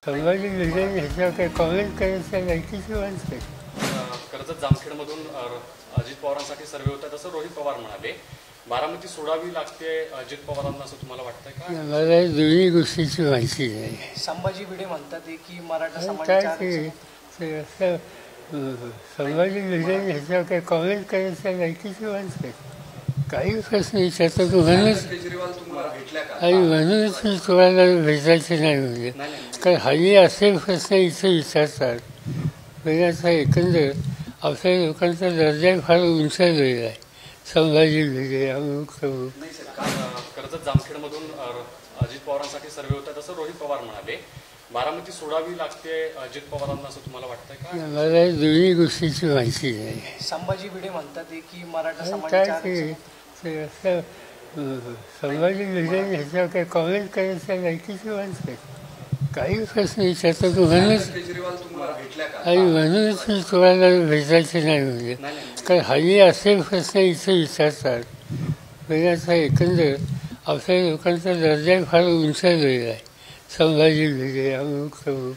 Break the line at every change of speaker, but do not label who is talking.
संभाजी भिडे ह्याच्यावर काही कॉमेंट करायच्या लायकीची माणसं.
कर्जत जामखेडमधून अजित पवारांसाठी सर्वे होत आहे असं रोहित पवार म्हणाले. बारामती सोडावी लागते अजित पवारांना असं तुम्हाला वाटतंय का?
मला दोन्ही गोष्टीची माहिती नाही.
संभाजी भिडे म्हणतात की मराठा
काय
समाजाच्या
ते असं संभाजी भिडे ह्याच्यावर काही कॉमेंट करायच्या लायकीची माणसं. काही प्रश्न विचारतात म्हणूनच आणि म्हणूनच मी तुम्हाला भेटायचे नाही म्हणजे कारण हल्ली असे प्रश्न इथे विचारतात म्हणजे आता एकंदर आपल्या लोकांचा दर्जा फार उंच गेलेला आहे. संभाजी भिडे अमुक तमुक.
कर्जत जामखेडमधून अजित पवारांसाठी सर्वे होत आहे असं रोहित पवार म्हणाले. बारामती सोडावी लागते अजित पवारांना असं तुम्हाला वाटतंय का?
मला दोन्ही गोष्टीची माहिती नाही.
संभाजी भिडे म्हणतात की मराठा
काय
समाजाच्या
ते असं संभाजी भिडे ह्याच्यावर काही कॉमेंट करायच्या लायकीची माणसं. काही प्रश्न विचारतात म्हणूनच आणि म्हणूनच मी तुम्हाला भेटायचे नाही म्हणजे कारण हल्ली असे प्रश्न इथे विचारतात म्हणजे आता एकंदर आपल्या लोकांचा दर्जा फार उंच गेलेला आहे. संभाजी भिडे अमुक तमुक.